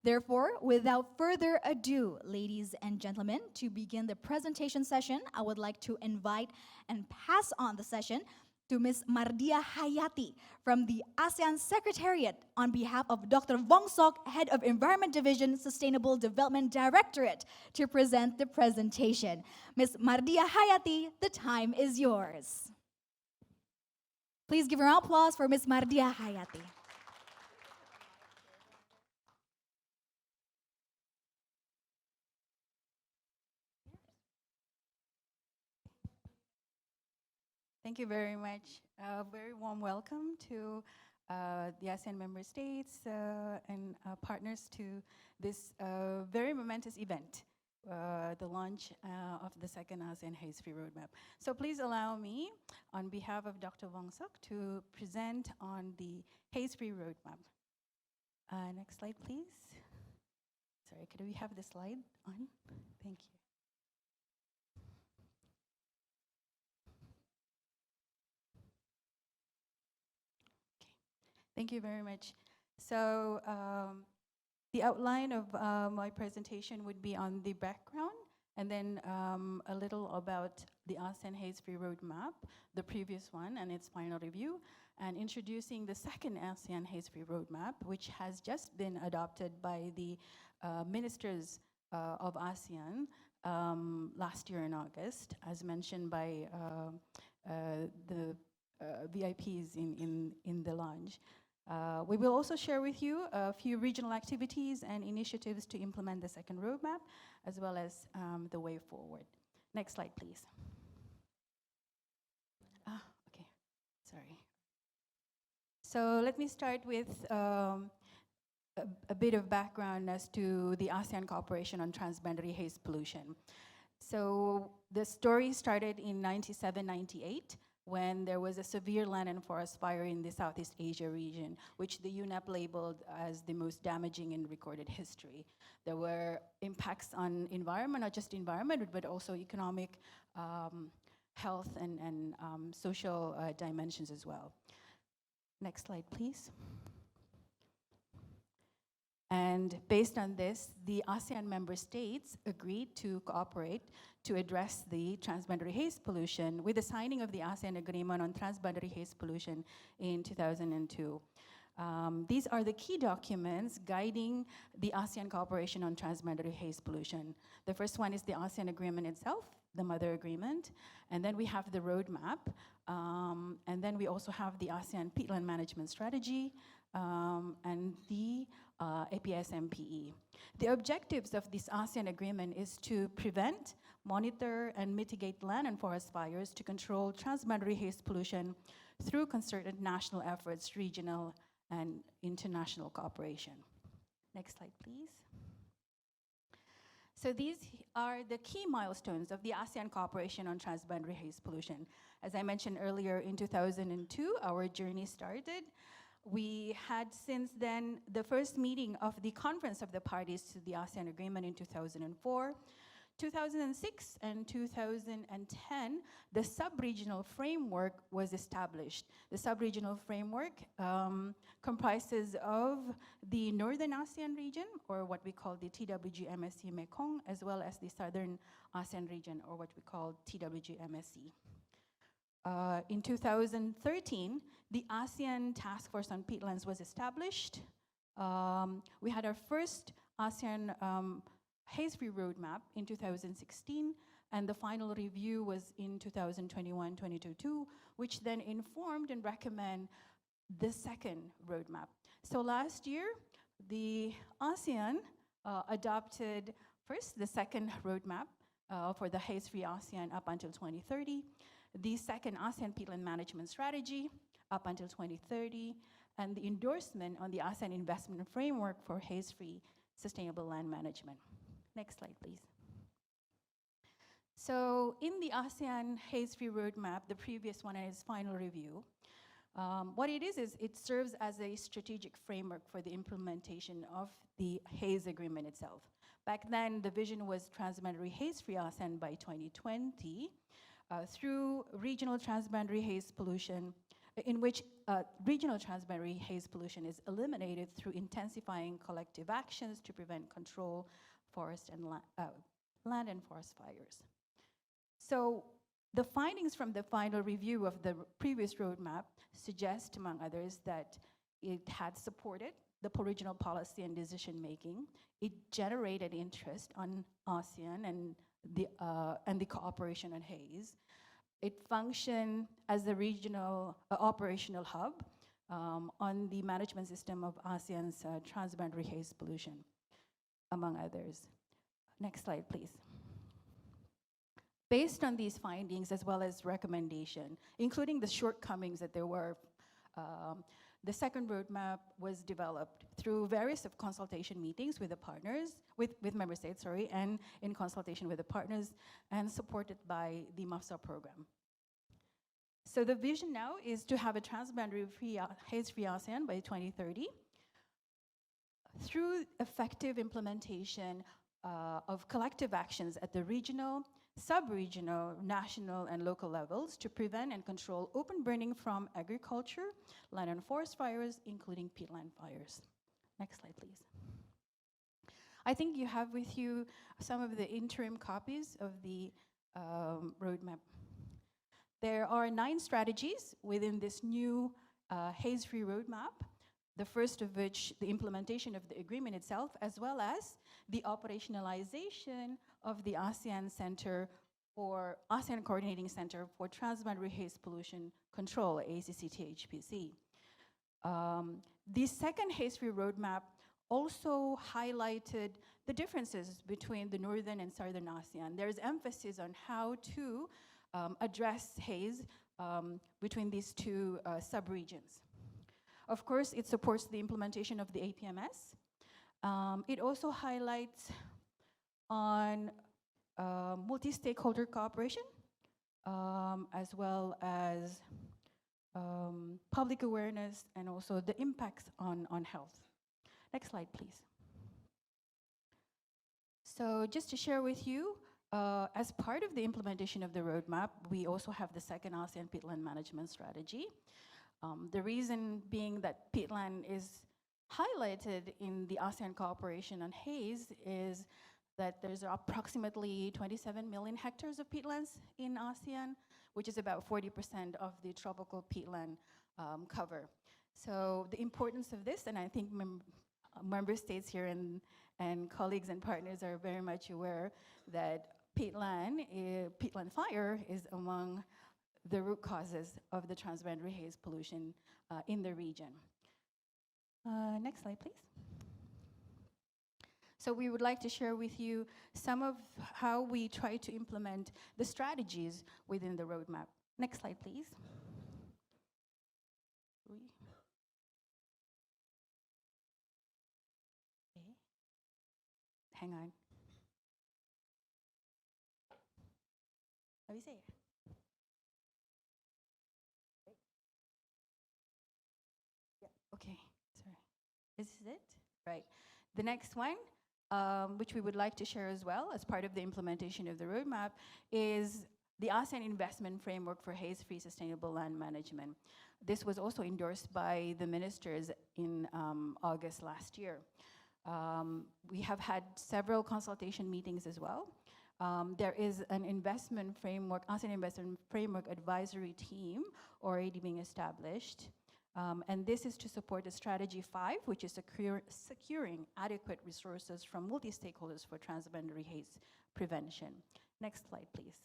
Therefore, without further ado, ladies and gentlemen, to begin the presentation session, I would like to invite and pass on the session to Ms. Mardiah Hayati from the ASEAN Secretariat on behalf of Dr. Vong, Head of Environment Division, Sustainable Development Directorate, to present the presentation. Ms. Mardiah Hayati, the time is yours. Please give a round of applause for Ms. Mardiah Hayati. Thank you very much. A very warm welcome to the ASEAN member states and partners to this very momentous event, the launch of the second ASEAN Haze-free roadmap. So please allow me, on behalf of Dr. Vong, to present on the Haze-free roadmap. Next slide, please. Sorry, could we have the slide on? Thank you. Thank you very much. So the outline of my presentation would be on the background, and then a little about the ASEAN Haze-free roadmap, the previous one and its final review, and introducing the second ASEAN Haze-free roadmap, which has just been adopted by the ministers of ASEAN last year in August, as mentioned by the VIPs in the lounge. We will also share with you a few regional activities and initiatives to implement the second roadmap, as well as the way forward. Next slide, please. Okay, sorry. So let me start with a bit of background as to the ASEAN cooperation on transboundary haze pollution. So the story started in 97-98, when there was a severe land and forest fire in the Southeast Asia region, which the UNEP labeled as the most damaging in recorded history. There were impacts on environment, not just environment, but also economic, health, and social dimensions as well. Next slide, please. And based on this, the ASEAN member states agreed to cooperate to address the transboundary haze pollution with the signing of the ASEAN Agreement on Transboundary Haze Pollution in 2002. These are the key documents guiding the ASEAN cooperation on transboundary haze pollution. The first one is the ASEAN Agreement itself, the Mother Agreement, and then we have the roadmap, and then we also have the ASEAN Peatland Management Strategy, and the APS-MPE. The objectives of this ASEAN agreement is to prevent, monitor, and mitigate land and forest fires, to control transboundary haze pollution through concerted national efforts, regional and international cooperation. Next slide, please. So these are the key milestones of the ASEAN cooperation on transboundary haze pollution. As I mentioned earlier, in 2002, our journey started. We had since then the first meeting of the Conference of the Parties to the ASEAN Agreement in 2004. 2006 and 2010, the sub-regional framework was established. The sub-regional framework comprises of the Northern ASEAN region, or what we call the TWG-MSC Mekong, as well as the Southern ASEAN region, or what we call TWG-MSC. In 2013, the ASEAN Task Force on Peatlands was established. We had our first ASEAN Haze-free roadmap in 2016, and the final review was in 2021-2022, which then informed and recommended the second roadmap. So last year, the ASEAN adopted first the second roadmap for the Haze-free ASEAN up until 2030, the second ASEAN Peatland Management Strategy up until 2030, and the endorsement on the ASEAN Investment Framework for Haze-free Sustainable Land Management. Next slide, please. So in the ASEAN Haze-free roadmap, the previous one and its final review, what it is it serves as a strategic framework for the implementation of the Haze Agreement itself. Back then, the vision was transboundary haze-free ASEAN by 2020 through regional transboundary haze pollution in which regional transboundary haze pollution is eliminated through intensifying collective actions to prevent, control forest and land and forest fires. So the findings from the final review of the previous roadmap suggest, among others, that it had supported the regional policy and decision making. It generated interest on ASEAN and the cooperation on haze. It functioned as a regional operational hub on the management system of ASEAN's transboundary haze pollution, among others. Next slide, please. Based on these findings, as well as recommendation, including the shortcomings that there were, the second roadmap was developed through various consultation meetings with the partners, with member states, and in consultation with the partners, and supported by the MAFSA program. So the vision now is to have a transboundary haze-free ASEAN by 2030 through effective implementation of collective actions at the regional, sub-regional, national, and local levels to prevent and control open burning from agriculture, land and forest fires, including peatland fires. Next slide, please. I think you have with you some of the interim copies of the roadmap. There are 9 strategies within this new haze-free roadmap, the first of which the implementation of the agreement itself, as well as the operationalization of the ASEAN Coordinating Center for Transboundary Haze Pollution Control, ACCT-HPC. The second haze-free roadmap also highlighted the differences between the northern and southern ASEAN. There's emphasis on how to address haze between these two sub-regions. Of course, it supports the implementation of the APMS. It also highlights on multi-stakeholder cooperation, as well as public awareness and also the impacts on health. Next slide, please. So just to share with you, as part of the implementation of the roadmap, we also have the second ASEAN peatland management strategy. The reason being that peatland is highlighted in the ASEAN cooperation on haze is that there's approximately 27 million hectares of peatlands in ASEAN, which is about 40% of the tropical peatland cover. So the importance of this, and I think member states here and colleagues and partners are very much aware that peatland fire is among the root causes of the transboundary haze pollution in the region. Next slide, please. So we would like to share with you some of how we try to implement the strategies within the roadmap. Next slide, please. Okay. Hang on. How do you say it? Yeah, okay, sorry. Is this it? Right. The next one, which we would like to share as well as part of the implementation of the roadmap, is the ASEAN Investment Framework for Haze-Free Sustainable Land Management. This was also endorsed by the ministers in August last year. We have had several consultation meetings as well. There is an investment framework, ASEAN Investment Framework Advisory Team already being established. And this is to support the Strategy 5, which is securing adequate resources from multi-stakeholders for transboundary haze prevention. Next slide, please.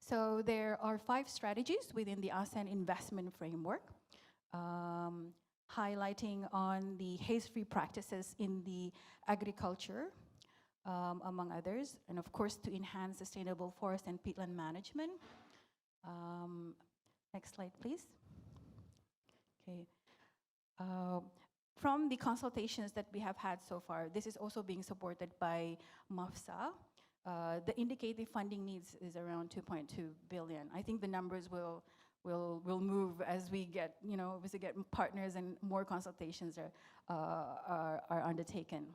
So there are 5 strategies within the ASEAN Investment Framework, highlighting on the haze-free practices in the agriculture, among others, and of course to enhance sustainable forest and peatland management. Next slide, please. Okay. From the consultations that we have had so far, this is also being supported by MAFSA. The indicated funding needs is around 2.2 billion. I think the numbers will move as we get, as we get partners and more consultations are undertaken.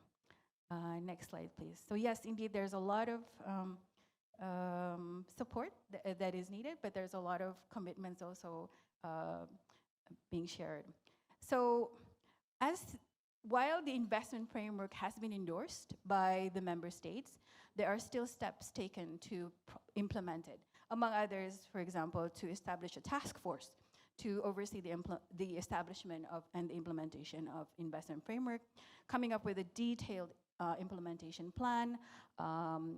Next slide, please. So yes, indeed, there's a lot of support that is needed, but there's a lot of commitments also being shared. So while the investment framework has been endorsed by the member states, there are still steps taken to implement it. Among others, for example, to establish a task force to oversee the establishment of and the implementation of investment framework, coming up with a detailed implementation plan,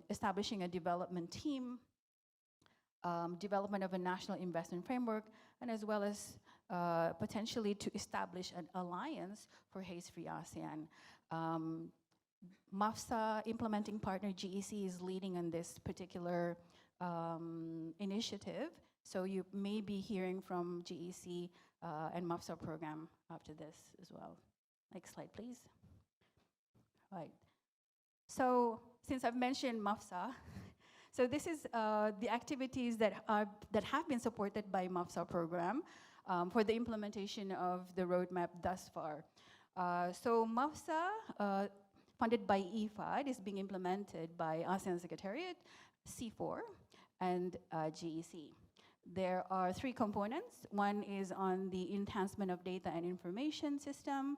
establishing a development team, development of a national investment framework, and as well as potentially to establish an alliance for Haze-free ASEAN. MAFSA implementing partner GEC is leading on this particular initiative, so you may be hearing from GEC and MAFSA program after this as well. Next slide, please. Right. So since I've mentioned MAFSA, so this is the activities that have been supported by MAFSA program for the implementation of the roadmap thus far. So MAFSA, funded by IFAD, is being implemented by ASEAN Secretariat, C4, and GEC. There are 3 components. One is on the enhancement of data and information system,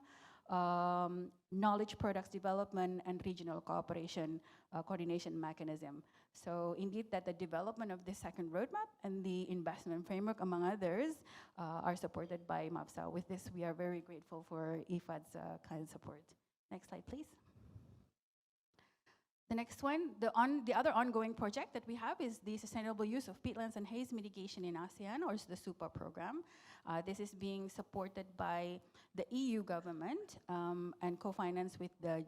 knowledge products development, and regional cooperation coordination mechanism. So indeed that the development of the second roadmap and the investment framework, among others, are supported by MAFSA. With this, we are very grateful for IFAD's kind support. Next slide, please. The next one, the other ongoing project that we have is the sustainable use of peatlands and haze mitigation in ASEAN, or the SUPA program. This is being supported by the EU government and co-financed with the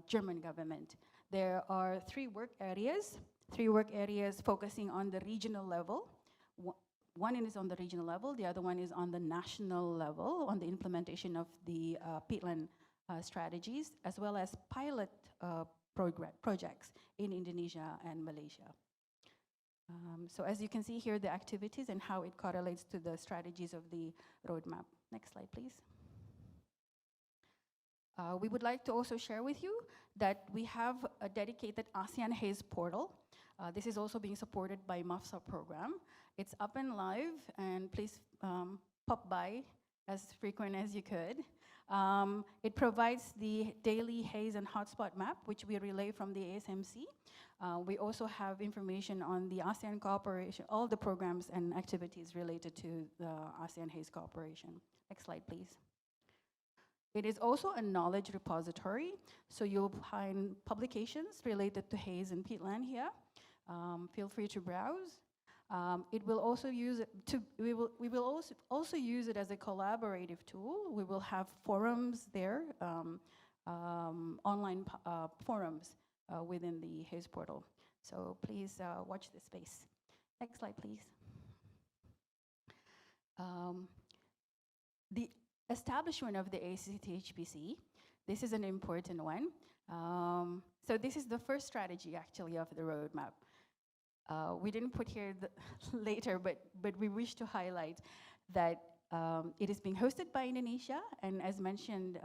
German government. There are 3 work areas focusing on the regional level. One is on the regional level, the other one is on the national level, on the implementation of the peatland strategies, as well as pilot projects in Indonesia and Malaysia. So as you can see here, the activities and how it correlates to the strategies of the roadmap. Next slide, please. We would like to also share with you that we have a dedicated ASEAN Haze portal. This is also being supported by MAFSA program. It's up and live, and please pop by as frequent as you could. It provides the daily haze and hotspot map, which we relay from the ASMC. We also have information on the ASEAN cooperation, all the programs and activities related to the ASEAN Haze cooperation. Next slide, please. It is also a knowledge repository, so you'll find publications related to haze and peatland here. Feel free to browse. It will also use it we will also use it as a collaborative tool. We will have forums there, online forums within the Haze portal. So please watch this space. Next slide, please. The establishment of the ACT-HPC, this is an important one. So this is the first strategy, actually, of the roadmap. We didn't put here later, but we wish to highlight that it is being hosted by Indonesia, and as mentioned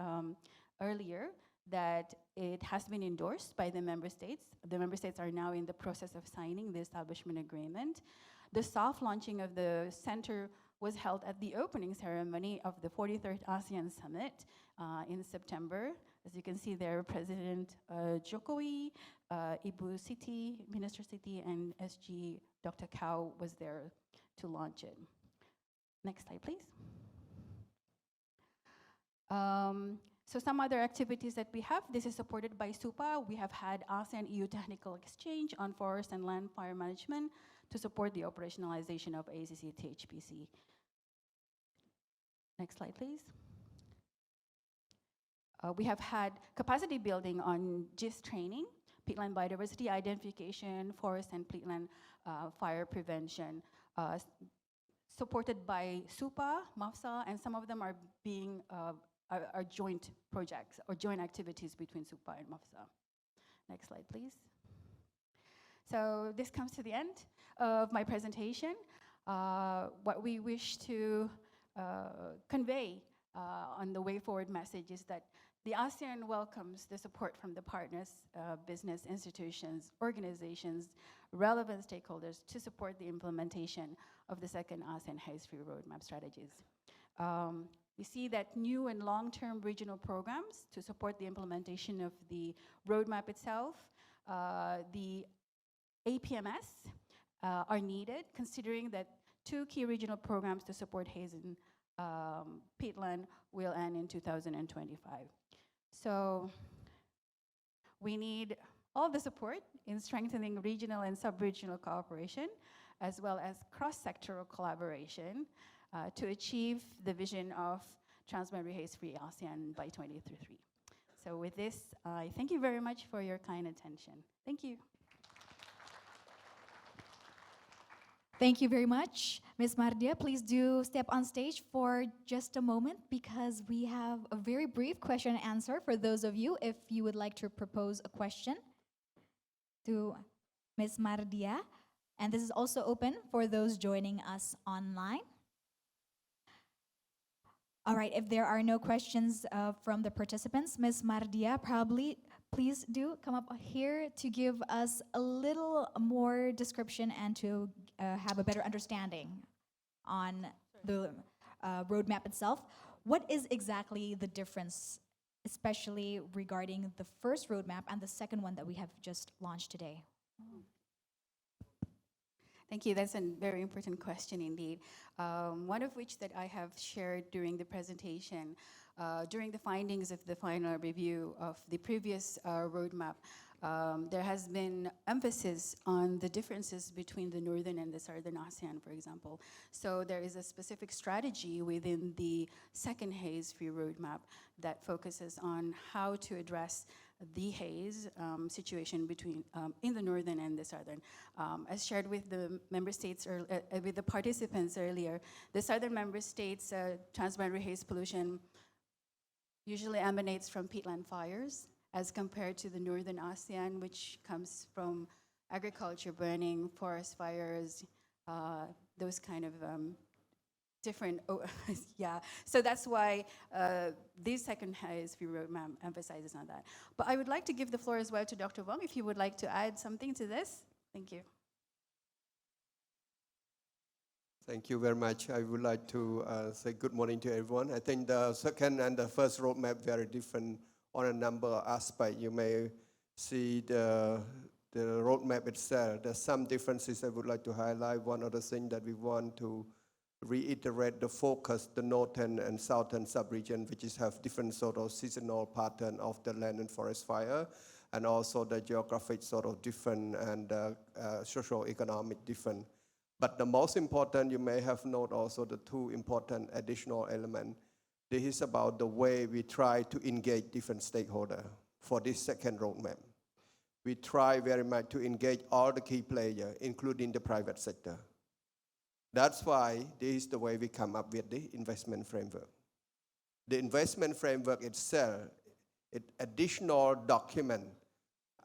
earlier, that it has been endorsed by the member states. The member states are now in the process of signing the establishment agreement. The soft launching of the center was held at the opening ceremony of the 43rd ASEAN Summit in September. As you can see there, President Jokowi, Ibu Siti, Minister Siti, and SG Dr. Kao was there to launch it. Next slide, please. So some other activities that we have, this is supported by SUPA. We have had ASEAN EU technical exchange on forest and land fire management to support the operationalization of ACT-HPC. Next slide, please. We have had capacity building on GIS training, peatland biodiversity identification, forest and peatland fire prevention, supported by SUPA, MAFSA, and some of them are being are joint projects or joint activities between SUPA and MAFSA. Next slide, please. So this comes to the end of my presentation. What we wish to convey on the way forward message is that The ASEAN welcomes the support from the partners, business institutions, organizations, relevant stakeholders to support the implementation of the second ASEAN Haze-free roadmap strategies. We see that new and long-term regional programs to support the implementation of the roadmap itself, the APMS are needed, considering that 2 key regional programs to support haze in peatland will end in 2025. So we need all the support in strengthening regional and sub-regional cooperation, as well as cross-sectoral collaboration to achieve the vision of Transboundary Haze-free ASEAN by 2033. So with this, I thank you very much for your kind attention. Thank you. Thank you very much. Ms. Mardiah, please do step on stage for just a moment because we have a very brief question and answer for those of you if you would like to propose a question to Ms. Mardiah. And this is also open for those joining us online. All right, if there are no questions from the participants, Ms. Mardiah, probably please do come up here to give us a little more description and to have a better understanding on the roadmap itself. What is exactly the difference, especially regarding the first roadmap and the second one that we have just launched today? Thank you. That's a very important question indeed. One of which that I have shared during the presentation, during the findings of the final review of the previous roadmap, there has been emphasis on the differences between the northern and the southern ASEAN, for example. So there is a specific strategy within the second haze-free roadmap that focuses on how to address the haze situation between in the northern and the southern. As shared with the member states with the participants earlier, the southern member states transboundary haze pollution usually emanates from peatland fires, as compared to the northern ASEAN, which comes from agriculture burning, forest fires, those kind of different, yeah. So that's why this second haze-free roadmap emphasizes on that. But I would like to give the floor as well to Dr. Vong, if you would like to add something to this. Thank you. Thank you very much. I would like to say good morning to everyone. I think the second and the first roadmap very different on a number of aspects. You may see the roadmap itself. There's some differences I would like to highlight. One other thing that we want to reiterate the focus, the northern and southern sub-region, which is have different sort of seasonal pattern of the land and forest fire, and also the geographic sort of different and socio-economic different. But the most important, you may have noted also the 2 important additional elements. This is about the way we try to engage different stakeholders for this second roadmap. We try very much to engage all the key players, including the private sector. That's why this is the way we come up with the investment framework. The investment framework itself, it additional document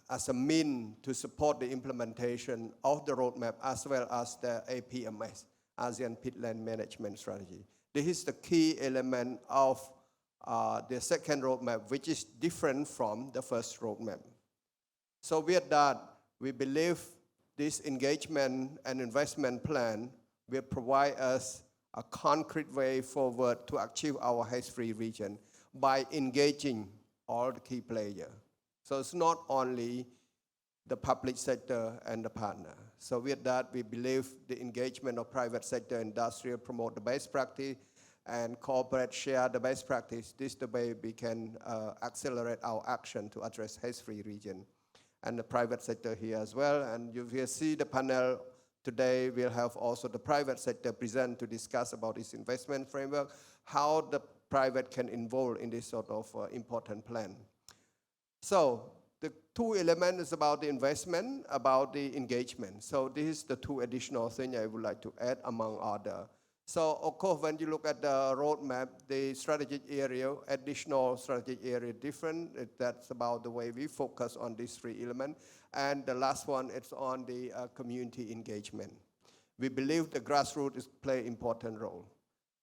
as a means to support the implementation of the roadmap as well as the APMS, ASEAN Peatland Management Strategy. This is the key element of the second roadmap, which is different from the first roadmap. So with that, we believe this engagement and investment plan will provide us a concrete way forward to achieve our haze-free region by engaging all the key players. So it's not only the public sector and the partner. So with that, we believe the engagement of private sector, industrial, promote the best practice, and corporate share the best practice. This is the way we can accelerate our action to address haze-free region. And the private sector here as well. And you will see the panel today. We'll have also the private sector present to discuss about this investment framework, how the private can involve in this sort of important plan. So the 2 elements is about the investment, about the engagement. So this is the 2 additional things I would like to add among other. So of course, when you look at the roadmap, the strategic area, additional strategic area different. That's about the way we focus on these 3 elements. And the last one, it's on the community engagement. We believe the grassroots play an important role.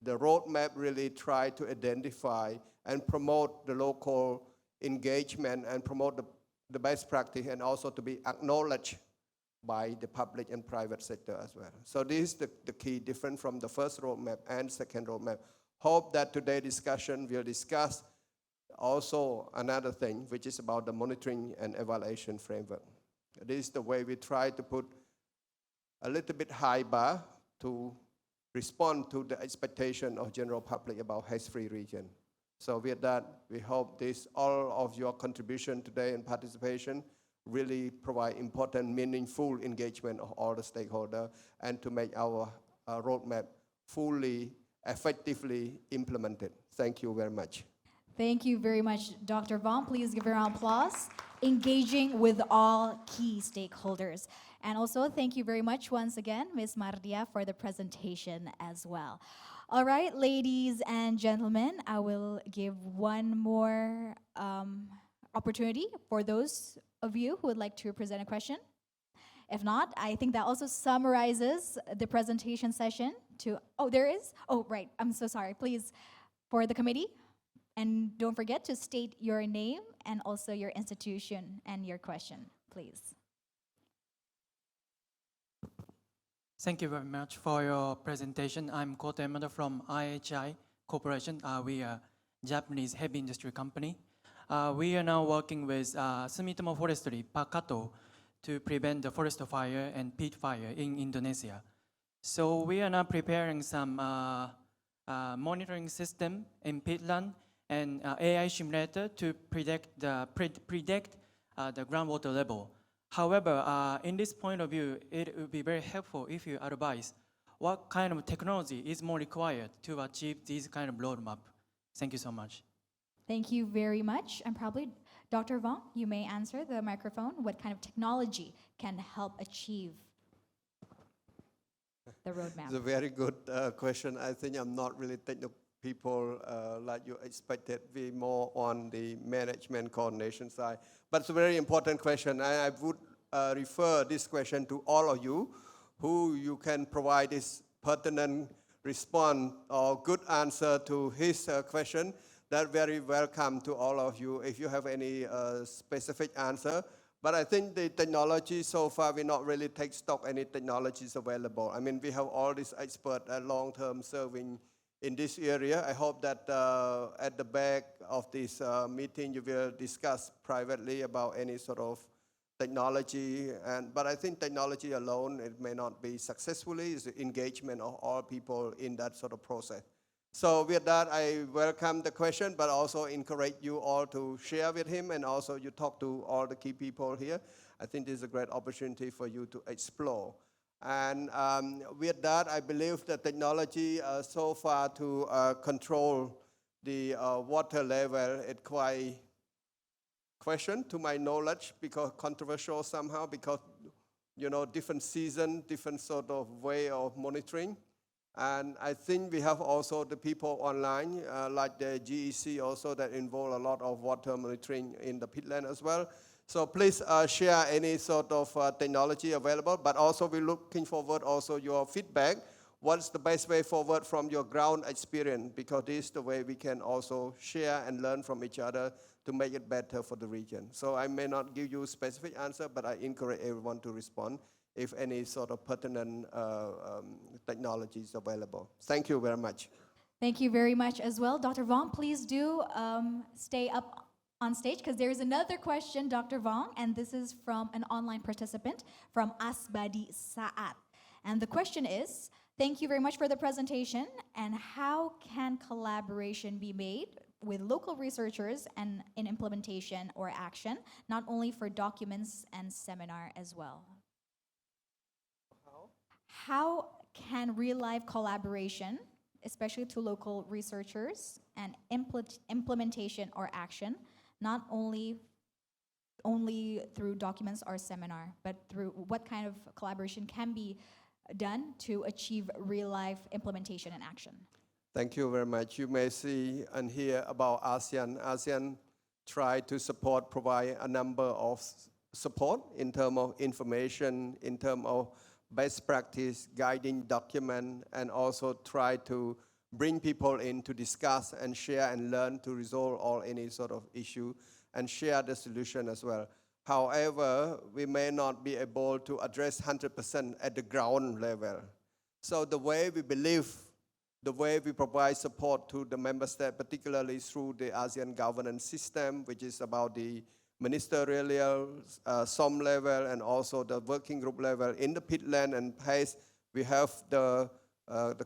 the roadmap really try to identify and promote the local engagement and promote the best practice, and also to be acknowledged by the public and private sector as well. So this is the key difference from the first roadmap and second roadmap. Hope that today's discussion will discuss also another thing, which is about the monitoring and evaluation framework. This is the way we try to put a little bit high bar to respond to the expectation of general public about haze-free region. So with that, we hope all of your contribution today and participation really provide important, meaningful engagement of all the stakeholders, and to make our roadmap fully, effectively implemented. Thank you very much. Thank you very much, Dr. Vong. Please give a round of applause. Engaging with all key stakeholders. And also, thank you very much once again, Ms. Mardiah, for the presentation as well. All right, ladies and gentlemen, I will give one more opportunity for those of you who would like to present a question. If not, I think that also summarizes the presentation session there is? Oh, right, I'm so sorry. Please, for the committee. And don't forget to state your name and also your institution and your question, please. Thank you very much for your presentation. I'm Koto Yamada from IHI Corporation. We are a Japanese heavy industry company. We are now working with Sumitomo Forestry, Pakato, to prevent the forest fire and peat fire in Indonesia. So we are now preparing some monitoring system in peatland and AI simulator to predict the groundwater level. However, in this point of view, it would be very helpful if you advise what kind of technology is more required to achieve this kind of roadmap. Thank you so much. Thank you very much. And probably Dr. Vong, you may answer the microphone. What kind of technology can help achieve the roadmap? It's a very good question. I think I'm not really technical people like you expected. We more on the management coordination side. But it's a very important question. I would refer this question to all of you, who you can provide this pertinent response or good answer to his question. That's very welcome to all of you if you have any specific answer. But I think the technology so far, we not really take stock any technologies available. I mean, we have all these experts long-term serving in this area. I hope that at the back of this meeting, you will discuss privately about any sort of technology. But I think technology alone, it may not be successfully. It's the engagement of all people in that sort of process. So with that, I welcome the question, but also encourage you all to share with him, and also you talk to all the key people here. I think this is a great opportunity for you to explore. And with that, I believe the technology so far to control the water level, it's quite question to my knowledge, because controversial somehow, because, you know, different season, different sort of way of monitoring. And I think we have also the people online, like the GEC also, that involve a lot of water monitoring in the peatland as well. So please share any sort of technology available, but also we're looking forward also your feedback. What's the best way forward from your ground experience? Because this is the way we can also share and learn from each other to make it better for the region. So I may not give you a specific answer, but I encourage everyone to respond if any sort of pertinent technology is available. Thank you very much. Thank you very much as well. Dr. Vong, please do stay up on stage, because there is another question, Dr. Vong, and this is from an online participant from Asbadi Saat. And the question is, thank you very much for the presentation, and how can collaboration be made with local researchers and in implementation or action, not only for documents and seminar as well? How can real-life collaboration, especially to local researchers, and implementation or action, not only through documents or seminar, but through what kind of collaboration can be done to achieve real-life implementation and action? Thank you very much. You may see and hear about ASEAN. ASEAN try to support, provide a number of support in terms of information, in terms of best practice, guiding document, and also try to bring people in to discuss and share and learn to resolve all any sort of issue and share the solution as well. However, we may not be able to address 100% at the ground level. So the way we believe, the way we provide support to the member state, particularly through the ASEAN governance system, which is about the ministerial, SOM level, and also the working group level. In the peatland and haze, we have the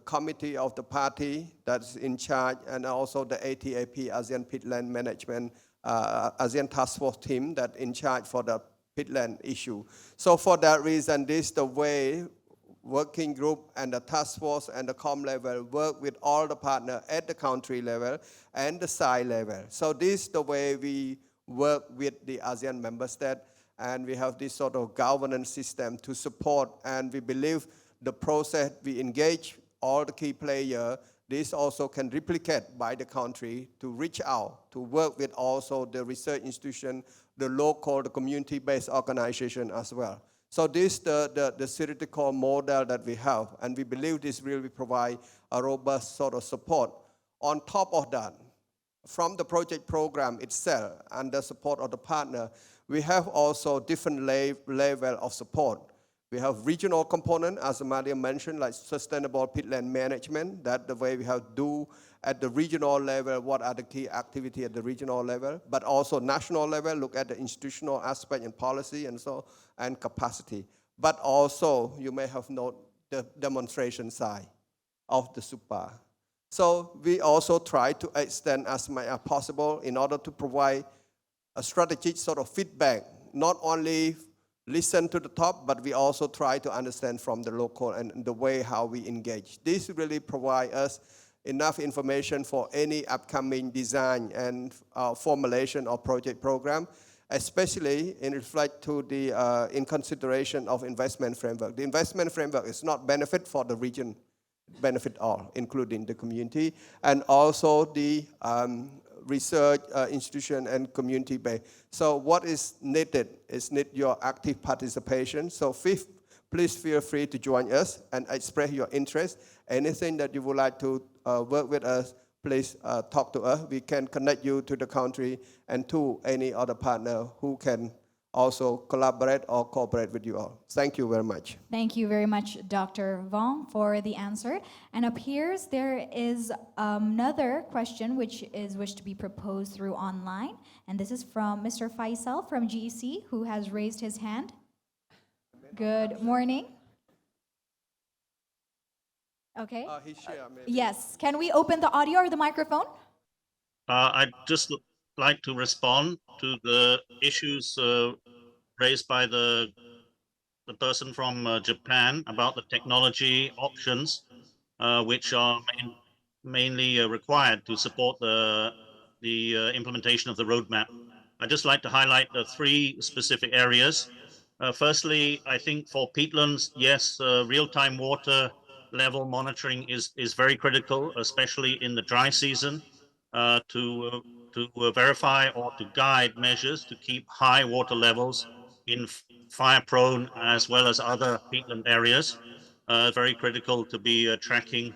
committee of the party that's in charge, and also the ATAP, ASEAN Peatland Management, ASEAN Task Force team that in charge for the peatland issue. So for that reason, this is the way working group and the task force and the COM level work with all the partners at the country level and the side level. So this is the way we work with the ASEAN member state, and we have this sort of governance system to support, and we believe the process we engage all the key players, this also can replicate by the country to reach out, to work with also the research institution, the local, the community-based organization as well. So this is the theoretical model that we have, and we believe this really provide a robust sort of support. On top of that, from the project program itself and the support of the partner, we have also different level of support. We have regional component, as Mardiah mentioned, like sustainable peatland management. That's the way we have to do at the regional level, what are the key activities at the regional level, but also national level, look at the institutional aspect and policy and capacity. But also, you may have noted the demonstration side of the SUPA. So we also try to extend as much as possible in order to provide a strategic sort of feedback, not only listen to the top, but we also try to understand from the local and the way how we engage. This really provides us enough information for any upcoming design and formulation of project program, especially in reflect to the in consideration of investment framework. The investment framework is not benefit for the region, benefit all, including the community, and also the research institution and community base. So what is needed is need your active participation. So fifth, please feel free to join us and express your interest. Anything that you would like to work with us, please talk to us. We can connect you to the country and to any other partner who can also collaborate or cooperate with you all. Thank you very much. Thank you very much, Dr. Vong, for the answer. And appears there is another question which is wished to be proposed through online. And this is from Mr. Faisal from GEC, who has raised his hand. Good morning. Okay. Yes. Can we open the audio or the microphone? I'd just like to respond to the issues raised by the person from Japan about the technology options, which are mainly required to support the implementation of the roadmap. I'd just like to highlight the three specific areas. Firstly, I think for peatlands, yes, real-time water level monitoring is very critical, especially in the dry season, to verify or to guide measures to keep high water levels in fire-prone as well as other peatland areas. Very critical to be tracking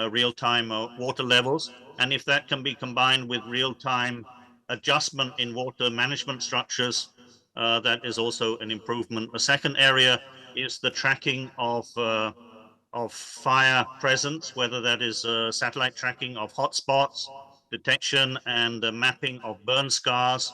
real-time water levels. And if that can be combined with real-time adjustment in water management structures, that is also an improvement. A second area is the tracking of fire presence, whether that is satellite tracking of hotspots, detection and mapping of burn scars,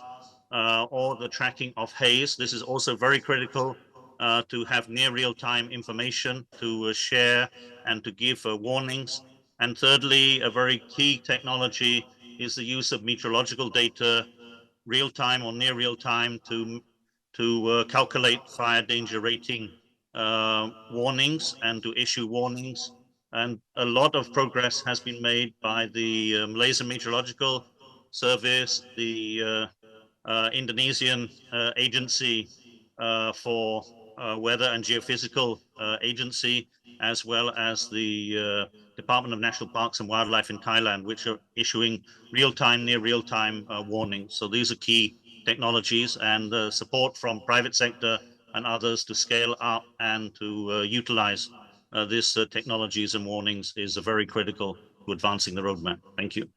or the tracking of haze. This is also very critical to have near real-time information to share and to give warnings. And thirdly, a very key technology is the use of meteorological data, real-time or near real-time, to calculate fire danger rating warnings and to issue warnings. And a lot of progress has been made by the Malaysian Meteorological Service, the Indonesian Agency for Weather and Geophysical Agency, as well as the Department of National Parks and Wildlife in Thailand, which are issuing real-time, near real-time warnings. So these are key technologies, and support from private sector and others to scale up and to utilize these technologies and warnings is very critical. to advancing the roadmap. Thank you.